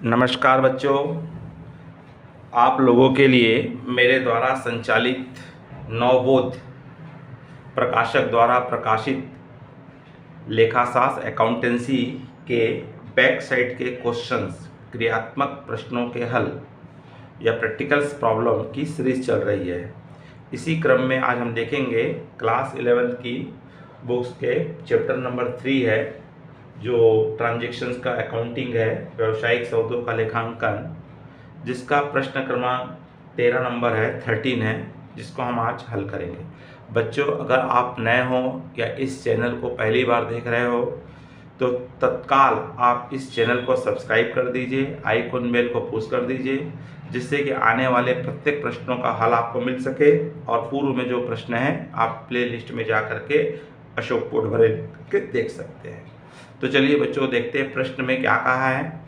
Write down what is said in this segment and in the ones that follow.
नमस्कार बच्चों, आप लोगों के लिए मेरे द्वारा संचालित नवबोध प्रकाशक द्वारा प्रकाशित लेखाशास्त्र अकाउंटेंसी के बैक साइड के क्वेश्चंस, क्रियात्मक प्रश्नों के हल या प्रैक्टिकल्स प्रॉब्लम की सीरीज चल रही है। इसी क्रम में आज हम देखेंगे क्लास 11th की बुक्स के चैप्टर नंबर 3 है, जो ट्रांजैक्शंस का अकाउंटिंग है, व्यावसायिक सौदों का लेखांकन, जिसका प्रश्न क्रमांक 13 नंबर है, 13 है, जिसको हम आज हल करेंगे। बच्चों, अगर आप नए हो या इस चैनल को पहली बार देख रहे हो तो तत्काल आप इस चैनल को सब्सक्राइब कर दीजिए, आइकॉन बेल को पुश कर दीजिए, जिससे कि आने वाले प्रत्येक प्रश्नों का हल आपको मिल सके। और पूर्व में जो प्रश्न है आप प्ले लिस्ट में जा करके अशोक पोटभरे के देख सकते हैं। तो चलिए बच्चों, देखते हैं प्रश्न में क्या कहा है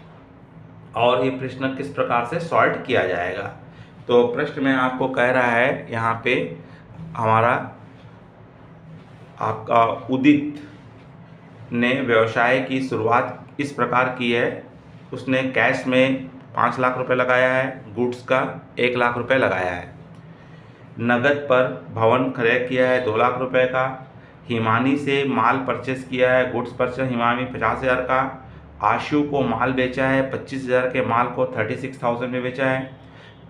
और ये प्रश्न किस प्रकार से सॉल्व किया जाएगा। तो प्रश्न में आपको कह रहा है, यहाँ पे हमारा आपका उदित ने व्यवसाय की शुरुआत इस प्रकार की है। उसने कैश में 5 लाख रुपए लगाया है, गुड्स का 1 लाख रुपए लगाया है, नगद पर भवन क्रय किया है 2 लाख रुपए का, हिमानी से माल परचेस किया है, गुड्स परचेस हिमानी 50,000 का, आशु को माल बेचा है 25,000 के माल को 36,000 में बेचा है,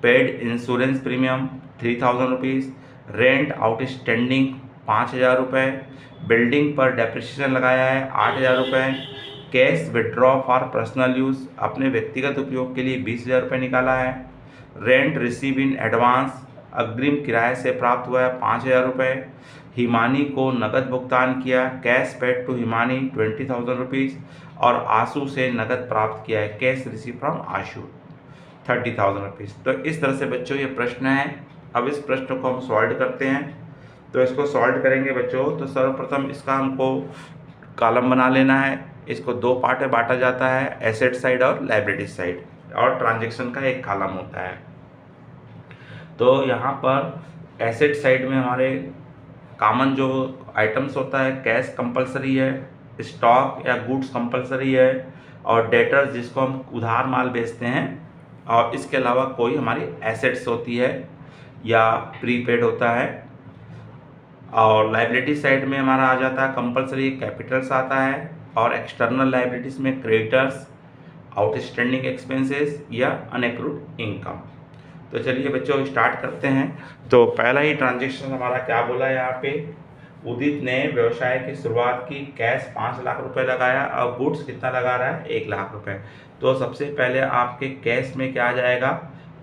paid insurance premium 3,000 rupees, rent outstanding 5,000 रुपये, बिल्डिंग पर डेप्रिसिएशन लगाया है 8,000 रुपये, cash withdraw for personal use अपने व्यक्तिगत उपयोग के लिए 20,000 रुपये निकाला है, रेंट रिसीव इन एडवांस अग्रिम किराए से प्राप्त हुआ है 5,000 रुपये, हिमानी को नगद भुगतान किया, cash paid to Himani 20,000 rupees, और आशु से नगद प्राप्त किया है, cash receive from Ashu 30,000 rupees. तो इस तरह से बच्चों ये प्रश्न है। अब इस प्रश्न को हम सॉल्व करते हैं। तो इसको सॉल्व करेंगे बच्चों, तो सर्वप्रथम इसका हमको कॉलम बना लेना है। इसको 2 पार्ट में बांटा जाता है, एसेट साइड और लायबिलिटी साइड, और ट्रांजैक्शन का एक कॉलम होता है। तो यहाँ पर एसेट साइड में हमारे कॉमन जो आइटम्स होता है, कैश कंपलसरी है, स्टॉक या गुड्स कंपलसरी है, और डेटर्स जिसको हम उधार माल बेचते हैं, और इसके अलावा कोई हमारी एसेट्स होती है या प्रीपेड होता है। और लायबिलिटी साइड में हमारा आ जाता है कंपलसरी कैपिटल्स आता है, और एक्सटर्नल लायबिलिटीज में क्रेडिटर्स, आउटस्टैंडिंग एक्सपेंसेस या अनएक्रूड इनकम। तो चलिए बच्चों स्टार्ट करते हैं। तो पहला ही ट्रांजैक्शन हमारा क्या बोला है यहाँ पे, उदित ने व्यवसाय की शुरुआत की, कैश 5 लाख रुपए लगाया, और गुड्स कितना लगा रहा है 1 लाख रुपए। तो सबसे पहले आपके कैश में क्या आ जाएगा,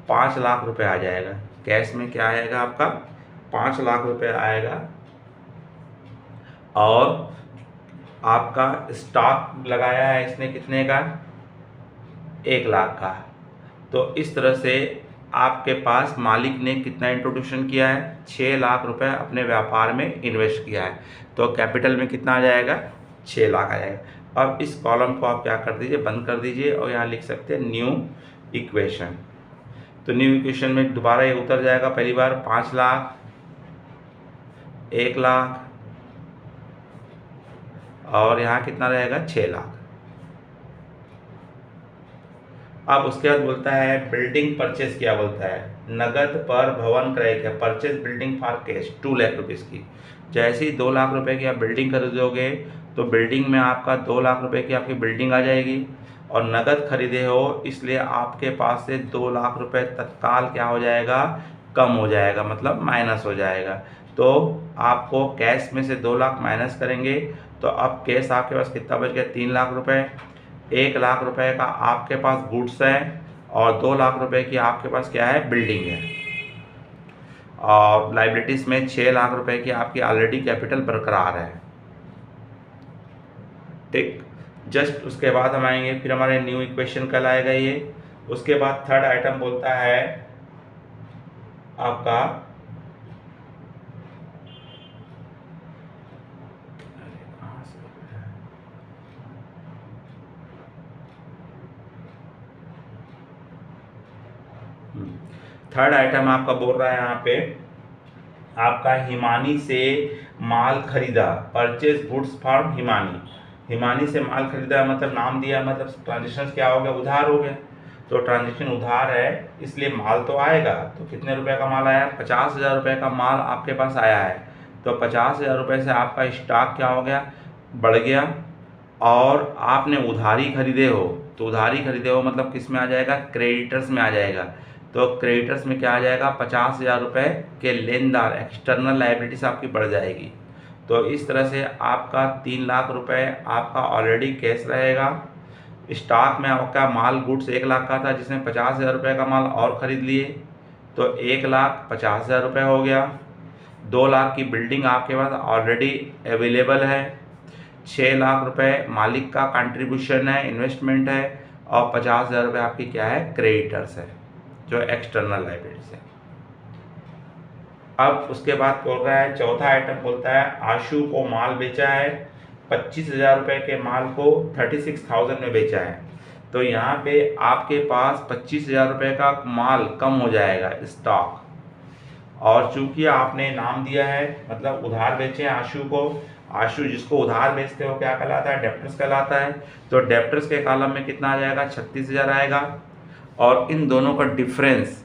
5 लाख रुपए आ जाएगा। कैश में क्या आएगा आपका 5 लाख रुपए आएगा, और आपका स्टॉक लगाया है इसने कितने का, 1 लाख का। तो इस तरह से आपके पास मालिक ने कितना इंट्रोड्यूशन किया है, 6 लाख रुपए अपने व्यापार में इन्वेस्ट किया है। तो कैपिटल में कितना आ जाएगा, 6 लाख आ जाएगा। अब इस कॉलम को आप क्या कर दीजिए, बंद कर दीजिए, और यहाँ लिख सकते हैं न्यू इक्वेशन। तो न्यू इक्वेशन में दोबारा ये उतर जाएगा, पहली बार 5 लाख, 1 लाख, और यहाँ कितना रहेगा 6 लाख। अब उसके बाद बोलता है बिल्डिंग परचेज किया, बोलता है नगद पर भवन क्रय किया, purchase building for cash 2 lakh rupees की। जैसे ही 2 लाख रुपए की आप बिल्डिंग खरीदोगे तो बिल्डिंग में आपका 2 लाख रुपए की आपकी बिल्डिंग आ जाएगी, और नगद खरीदे हो इसलिए आपके पास से 2 लाख रुपए तत्काल क्या हो जाएगा, कम हो जाएगा, मतलब माइनस हो जाएगा। तो आपको कैश में से 2 लाख माइनस करेंगे, तो अब कैश आपके पास कितना बच गया, 3 लाख रुपए। 1 लाख रुपए का आपके पास गुड्स है, और 2 लाख रुपए की आपके पास क्या है, बिल्डिंग है। और लाइबिलिटीज में 6 लाख रुपए की आपकी ऑलरेडी कैपिटल बरकरार है। ठीक, जस्ट उसके बाद हम आएंगे, फिर हमारे न्यू इक्वेशन कल आएगा ये। उसके बाद थर्ड आइटम बोलता है आपका थर्ड आइटम आपका बोल रहा है यहाँ पे आपका हिमानी से माल खरीदा, purchase goods from Himani. Himani से माल खरीदा मतलब नाम दिया, मतलब ट्रांजेक्शन क्या हो गया, उधार हो गया। तो ट्रांजेक्शन उधार है, इसलिए माल तो आएगा। तो कितने रुपए का माल आया? 50,000 रुपये का माल आपके पास आया है। तो 50,000 रुपये से आपका स्टॉक क्या हो गया? बढ़ गया। और आपने उधारी खरीदे हो, तो उधारी खरीदे हो मतलब किस में आ जाएगा? क्रेडिटर्स में आ जाएगा। तो क्रेडिटर्स में क्या आ जाएगा? 50,000 रुपये के लेनदार, एक्सटर्नल लायबिलिटीज आपकी बढ़ जाएगी। तो इस तरह से आपका 3 लाख रुपए आपका ऑलरेडी कैश रहेगा। स्टॉक में आपका माल गुड्स 1 लाख का था, जिसमें 50,000 रुपये का माल और ख़रीद लिए, तो 1,50,000 रुपये हो गया। 2 लाख की बिल्डिंग आपके पास ऑलरेडी अवेलेबल है। 6 लाख रुपए मालिक का कंट्रीब्यूशन है, इन्वेस्टमेंट है, और 50,000 रुपये आपकी क्या है? क्रेडिटर्स है, जो एक्सटर्नल लायबिलिटीज है। अब उसके बाद बोल रहा है, चौथा आइटम बोलता है आशु को माल बेचा है, 25,000 रुपये के माल को 36,000 में बेचा है। तो यहाँ पे आपके पास 25,000 रुपये का माल कम हो जाएगा, स्टॉक। और चूंकि आपने नाम दिया है, मतलब उधार बेचे हैं आशु को, आशु जिसको उधार बेचते हो क्या कहलाता है? डेप्टर्स कहलाता है। तो डेप्टर्स के कॉलम में कितना आ जाएगा? 36,000 आएगा। और इन दोनों का डिफरेंस,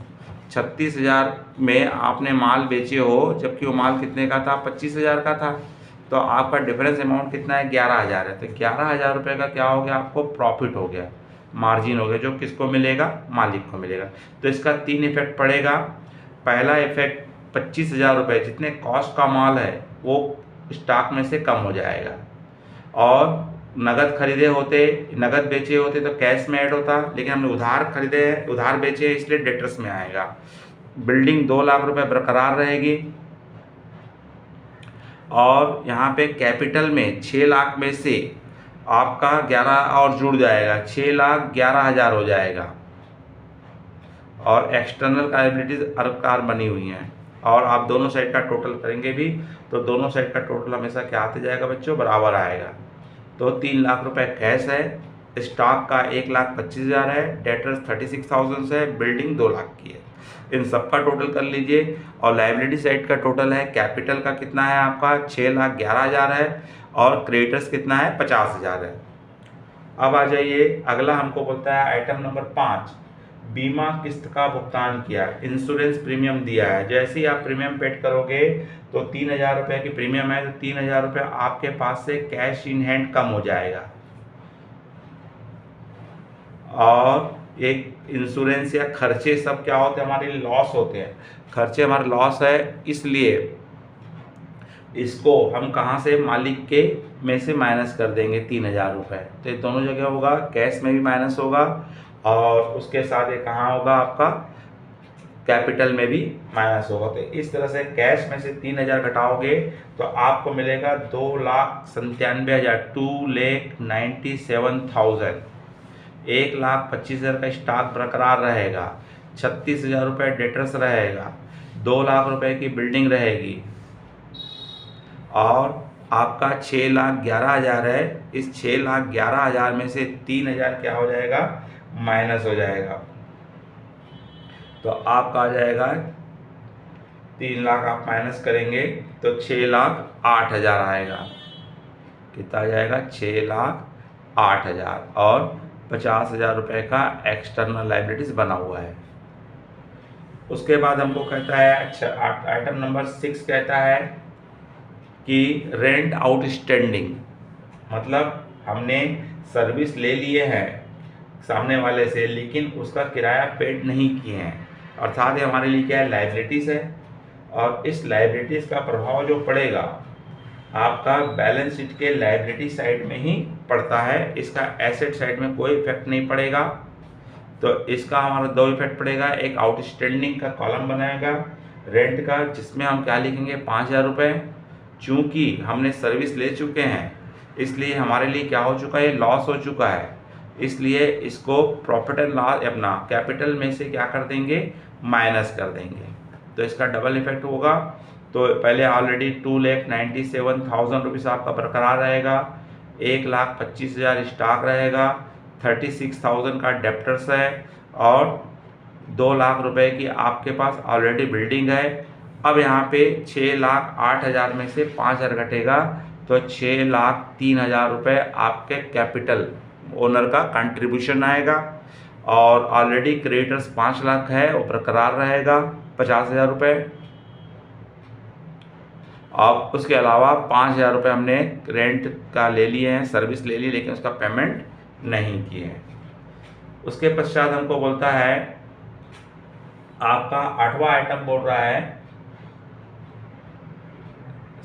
36,000 में आपने माल बेचे हो, जबकि वो माल कितने का था? 25,000 का था। तो आपका डिफरेंस अमाउंट कितना है? 11,000 है। तो 11,000 रुपये का क्या हो गया? आपको प्रॉफिट हो गया, मार्जिन हो गया, जो किसको मिलेगा? मालिक को मिलेगा। तो इसका 3 इफेक्ट पड़ेगा। पहला इफेक्ट, 25,000 रुपये जितने कॉस्ट का माल है वो स्टॉक में से कम हो जाएगा। और नगद खरीदे होते, नगद बेचे होते तो कैश में ऐड होता, लेकिन हमने उधार खरीदे हैं, उधार बेचे हैं, इसलिए डेटर्स में आएगा। बिल्डिंग 2 लाख रुपए बरकरार रहेगी। और यहाँ पे कैपिटल में 6 लाख में से आपका 11 और जुड़ जाएगा, 6,11,000 हो जाएगा। और एक्सटर्नल लायबिलिटीज अरबकार बनी हुई हैं। और आप दोनों साइड का टोटल करेंगे भी, तो दोनों साइड का टोटल हमेशा क्या आते जाएगा बच्चों? बराबर आएगा। तो 3 लाख रुपए कैश है, स्टॉक का 1,25,000 है, डेटर्स 36,000 है, बिल्डिंग 2 लाख की है। इन सब का टोटल कर लीजिए। और लायबिलिटी साइड का टोटल है, कैपिटल का कितना है आपका? 6,11,000 है, और क्रेडिटर्स कितना है? 50,000 है। अब आ जाइए, अगला हमको बोलता है आइटम नंबर 5, बीमा किस्त का भुगतान किया, इंश्योरेंस प्रीमियम दिया है। जैसे ही आप प्रीमियम पेड करोगे तो 3,000 रुपये की प्रीमियम है, तो 3,000 रुपये आपके पास से कैश इन हैंड कम हो जाएगा। और एक इंश्योरेंस या खर्चे सब क्या होते हैं? हमारे लॉस होते हैं। खर्चे हमारे लॉस है, इसलिए इसको हम कहाँ से? मालिक के में से माइनस कर देंगे 3,000 रुपये। तो ये दोनों जगह होगा, कैश में भी माइनस होगा, और उसके साथ ये कहाँ होगा? आपका कैपिटल में भी माइनस होगा। तो इस तरह से कैश में से 3,000 घटाओगे तो आपको मिलेगा 2,97,000, 2,97,000। 1,25,000 का स्टॉक बरकरार रहेगा, 36,000 रुपये डेटर्स रहेगा, 2 लाख रुपए की बिल्डिंग रहेगी, और आपका 6,11,000 है। इस 6,11,000 में से 3,000 क्या हो जाएगा? माइनस हो जाएगा। तो आपका आ जाएगा 3 लाख, आप माइनस करेंगे तो 6,08,000 आएगा। कितना आ जाएगा? 6,08,000। और 50,000 रुपये का एक्सटर्नल लायबिलिटीज बना हुआ है। उसके बाद हमको कहता है, अच्छा आइटम नंबर 6 कहता है कि रेंट आउटस्टैंडिंग, मतलब हमने सर्विस ले लिए हैं सामने वाले से, लेकिन उसका किराया पेड नहीं किए हैं, अर्थात ये हमारे लिए क्या है? लायबिलिटीज़ है। और इस लायबिलिटीज़ का प्रभाव जो पड़ेगा आपका बैलेंस शीट के लायबिलिटी साइड में ही पड़ता है, इसका एसेट साइड में कोई इफेक्ट नहीं पड़ेगा। तो इसका हमारा 2 इफेक्ट पड़ेगा। एक आउटस्टैंडिंग का कॉलम बनाएगा रेंट का, जिसमें हम क्या लिखेंगे? 5,000 रुपये। चूँकि हमने सर्विस ले चुके हैं, इसलिए हमारे लिए क्या हो चुका है? लॉस हो चुका है, इसलिए इसको प्रॉफिट एंड लॉस अपना कैपिटल में से क्या कर देंगे? माइनस कर देंगे। तो इसका डबल इफेक्ट होगा। तो पहले ऑलरेडी 2,97,000 रुपीज़ आपका बरकरार रहेगा, 1,25,000 स्टॉक रहेगा, 36,000 का डेप्टर्स है, और 2 लाख रुपए की आपके पास ऑलरेडी बिल्डिंग है। अब यहाँ पे 6,08,000 में से 5,000 घटेगा, तो 6,03,000 रुपये आपके कैपिटल ओनर का कंट्रीब्यूशन आएगा। और ऑलरेडी क्रेडिटर्स 5 लाख है, वो बरकरार रहेगा 50,000 रुपये। अब उसके अलावा 5,000 रुपये हमने रेंट का ले लिए हैं, सर्विस ले ली, लेकिन उसका पेमेंट नहीं किए हैं। उसके पश्चात हमको बोलता है, आपका 8वां आइटम बोल रहा है,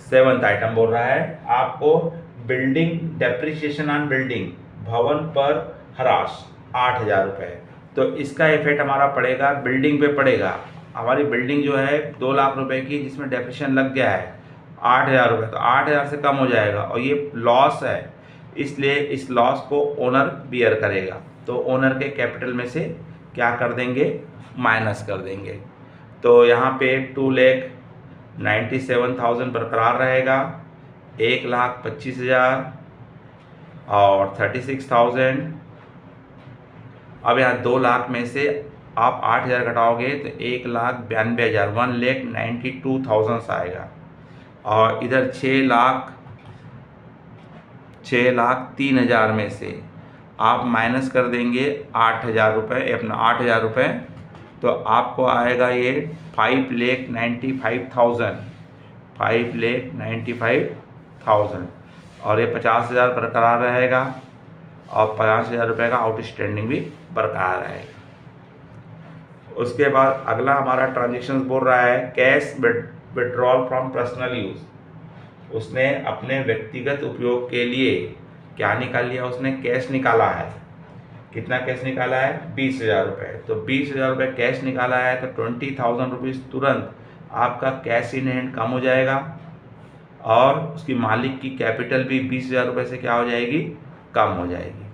7th आइटम बोल रहा है आपको बिल्डिंग डेप्रिसिएशन ऑन बिल्डिंग, भवन पर ह्रास 8,000 रुपये। तो इसका इफेक्ट हमारा पड़ेगा बिल्डिंग पे पड़ेगा। हमारी बिल्डिंग जो है 2 लाख रुपए की, जिसमें डेप्रिसिएशन लग गया है 8,000 रुपये, तो 8,000 से कम हो जाएगा और ये लॉस है, इसलिए इस लॉस को ओनर बियर करेगा। तो ओनर के कैपिटल में से क्या कर देंगे, माइनस कर देंगे। तो यहाँ पे 2,97,000 बरकरार रहेगा, 1,25,000 और 36,000। अब यहाँ 2 लाख में से आप 8,000 घटाओगे तो 1,92,000 1,92,000 आएगा। और इधर 6,03,000 में से आप माइनस कर देंगे 8,000 रुपये, अपना 8,000 रुपये, तो आपको आएगा ये 5,95,000 5,95,000। और ये 50,000 बरकरार रहेगा और 50,000 रुपये का आउटस्टैंडिंग भी बरकरार रहेगा। उसके बाद अगला हमारा ट्रांजेक्शन बोल रहा है cash withdrawal from personal use. उसने अपने व्यक्तिगत उपयोग के लिए क्या निकाल लिया, उसने कैश निकाला है। कितना कैश निकाला है, 20,000 रुपये। तो 20,000 रुपये कैश निकाला है तो 20,000 रुपीज़ तुरंत आपका कैश इन हैंड कम हो जाएगा और उसकी मालिक की कैपिटल भी 20,000 रुपये से क्या हो जाएगी, कम हो जाएगी।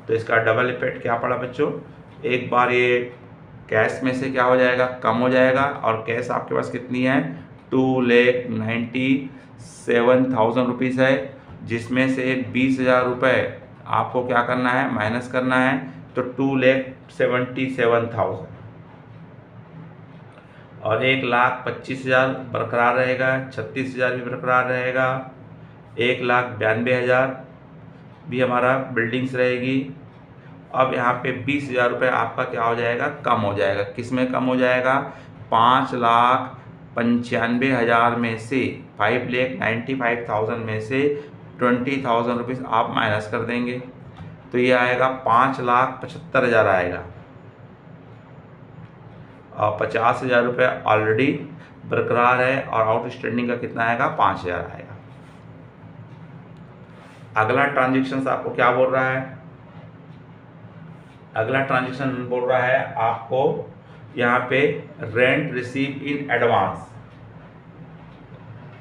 तो इसका डबल इफेक्ट क्या पड़ा बच्चों, एक बार ये कैश में से क्या हो जाएगा, कम हो जाएगा, और कैश आपके पास कितनी है, 2,97,000 रुपीज़ है, जिसमें से 20,000 रुपये आपको क्या करना है, माइनस करना है। तो 2,77,000 और 1,25,000 बरकरार रहेगा, 36,000 भी बरकरार रहेगा, 1,92,000 भी हमारा बिल्डिंग्स रहेगी। अब यहाँ पे 20,000 रुपये आपका क्या हो जाएगा, कम हो जाएगा। किस में कम हो जाएगा, 5,95,000 में से 5,95,000 में से 20,000 रुपीज़ आप माइनस कर देंगे, तो ये आएगा 5,75,000 आएगा। और 50,000 रुपये ऑलरेडी बरकरार है और आउटस्टैंडिंग का कितना आएगा, 5,000 आएगा। अगला ट्रांजेक्शन आपको क्या बोल रहा है, अगला ट्रांजेक्शन बोल रहा है आपको यहाँ पे रेंट रिसीव इन एडवांस,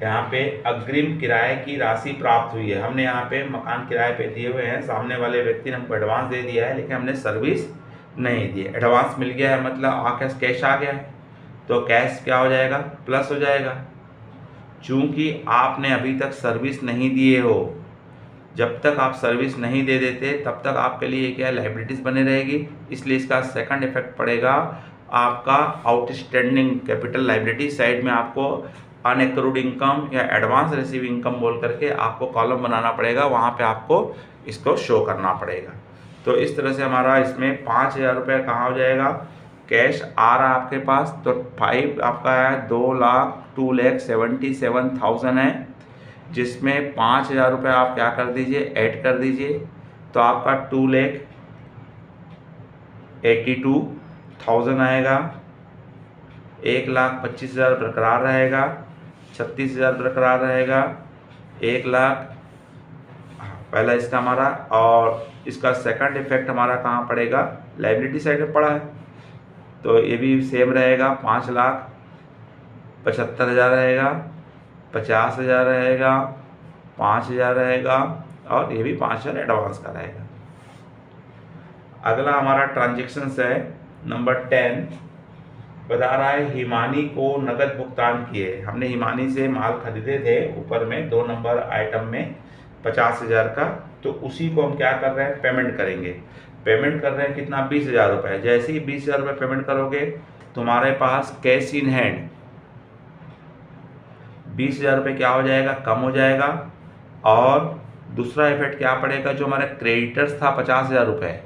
यहाँ पे अग्रिम किराए की राशि प्राप्त हुई है। हमने यहाँ पे मकान किराए पे दिए हुए हैं, सामने वाले व्यक्ति ने हमको एडवांस दे दिया है, लेकिन हमने सर्विस नहीं दी। एडवांस मिल गया है मतलब आके कैश आ गया है, तो कैश क्या हो जाएगा, प्लस हो जाएगा। चूँकि आपने अभी तक सर्विस नहीं दिए हो, जब तक आप सर्विस नहीं दे देते तब तक आपके लिए क्या लाइबिलिटीज़ बनी रहेगी, इसलिए इसका सेकंड इफेक्ट पड़ेगा आपका आउटस्टैंडिंग कैपिटल लाइबिलिटी साइड में। आपको अनएक्रूड इनकम या एडवांस रिसीव इनकम बोल करके आपको कॉलम बनाना पड़ेगा, वहाँ पे आपको इसको शो करना पड़ेगा। तो इस तरह से हमारा इसमें 5,000 रुपये कहाँ हो जाएगा, कैश आ रहा है आपके पास, तो 5 आपका है 2,77,000 है, जिसमें 5,000 रुपये आप क्या कर दीजिए, ऐड कर दीजिए, तो आपका 2,82,000 आएगा। 1,25,000 बरकरार रहेगा, 36,000 बरकरार रहेगा, 1,00,000 पहला इसका हमारा, और इसका सेकंड इफेक्ट हमारा कहाँ पड़ेगा, लाइबिलिटी साइड में पड़ा है, तो ये भी सेम रहेगा। 5,75,000 रहेगा, 50,000 रहेगा, 5,000 रहेगा, और ये भी 5,000 एडवांस का रहेगा। अगला हमारा ट्रांजेक्शन्स है नंबर 10, बता रहा है हिमानी को नगद भुगतान किए। हमने हिमानी से माल खरीदे थे, ऊपर में 2 नंबर आइटम में 50,000 का, तो उसी को हम क्या कर रहे हैं, पेमेंट करेंगे। पेमेंट कर रहे हैं कितना, 20,000 रुपये। जैसे ही 20,000 रुपये पेमेंट करोगे तुम्हारे पास कैश इन हैंड 20,000 रुपये क्या हो जाएगा, कम हो जाएगा। और दूसरा इफेक्ट क्या पड़ेगा, जो हमारा क्रेडिटर्स था 50,000 रुपये,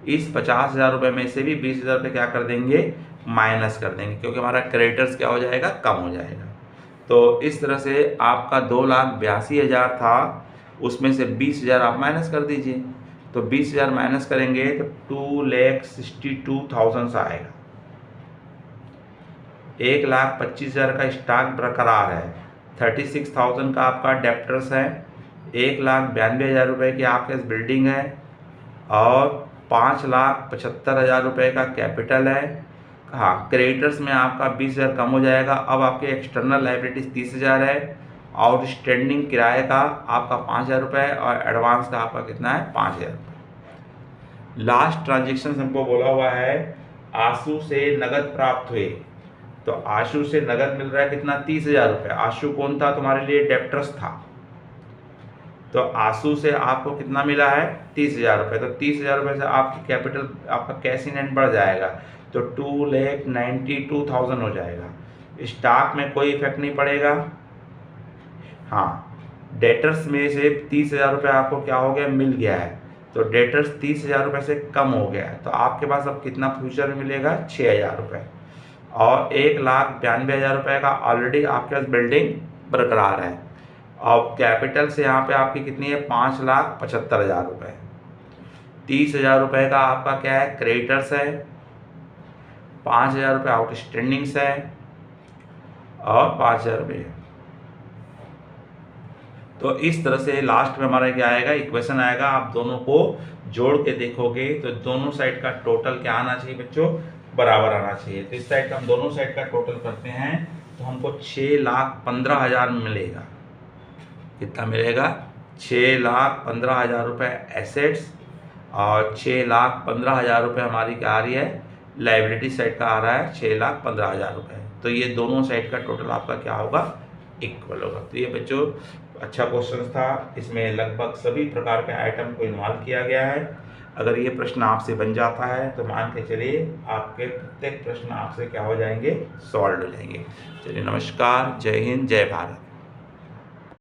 इस 50,000 रुपये में से भी 20,000 रुपये क्या कर देंगे, माइनस कर देंगे, क्योंकि हमारा क्रेडिटर्स क्या हो जाएगा, कम हो जाएगा। तो इस तरह से आपका 2,82,000 था, उसमें से 20,000 आप माइनस कर दीजिए। तो 20,000 माइनस करेंगे तो 2,62,000 सा आएगा। 1,25,000 का स्टॉक बरकरार है, 36,000 का आपका डेप्टर्स है, 1,92,000 रुपये की आपके पास बिल्डिंग है और 5,75,000 रुपये का कैपिटल है। हाँ, क्रेडिटर्स में आपका 20,000 कम हो जाएगा। अब आपके एक्सटर्नल लाइबिलिटीज 30,000 है, आउटस्टैंडिंग किराए का आपका 5,000 रुपये और एडवांस का आपका कितना है, 5,000 रुपये। लास्ट ट्रांजेक्शन हमको बोला हुआ है आशु से नगद प्राप्त हुए, तो आशु से नगद मिल रहा है कितना, 30,000 रुपये। आशु कौन था, तुम्हारे लिए डेप्टर्स था। तो आशु से आपको कितना मिला है, 30,000 रुपये। तो 30,000 रुपये से आपकी कैपिटल, आपका कैश इन हैंड बढ़ जाएगा, तो 2,92,000 हो जाएगा। स्टॉक में कोई इफेक्ट नहीं पड़ेगा। हाँ, डेटर्स में से 30,000 रुपये आपको क्या हो गया, मिल गया है, तो डेटर्स 30,000 रुपये से कम हो गया है। तो आपके पास अब कितना फ्यूचर में मिलेगा, 6,000 रुपये। और 1,92,000 रुपये का ऑलरेडी आपके पास बिल्डिंग बरकरार है। और कैपिटल से यहाँ पे आपकी कितनी है, 5,75,000 रुपये। 30,000 रुपये का आपका क्या है, क्रेडिटर्स है, 5,000 रुपये आउटस्टैंडिंग्स है और 5,000 रुपये। तो इस तरह से लास्ट में हमारा क्या आएगा, इक्वेशन आएगा। आप दोनों को जोड़ के देखोगे तो दोनों साइड का टोटल क्या आना चाहिए बच्चों, बराबर आना चाहिए। तो इस साइड का हम दोनों साइड का टोटल करते हैं तो हमको 6,15,000 मिलेगा। कितना मिलेगा, 6,15,000 रुपये एसेट्स और 6,15,000 रुपये हमारी क्या आ रही है, लाइबिलिटी साइड का आ रहा है 6,15,000 रुपये। तो ये दोनों साइड का टोटल आपका क्या होगा, इक्वल होगा। तो ये बच्चों अच्छा क्वेश्चन था, इसमें लगभग सभी प्रकार के आइटम को इन्वॉल्व किया गया है। अगर ये प्रश्न आपसे बन जाता है तो मान के चलिए आपके प्रत्येक प्रश्न आपसे क्या हो जाएंगे, सॉल्व हो जाएंगे। चलिए नमस्कार, जय हिंद, जय भारत।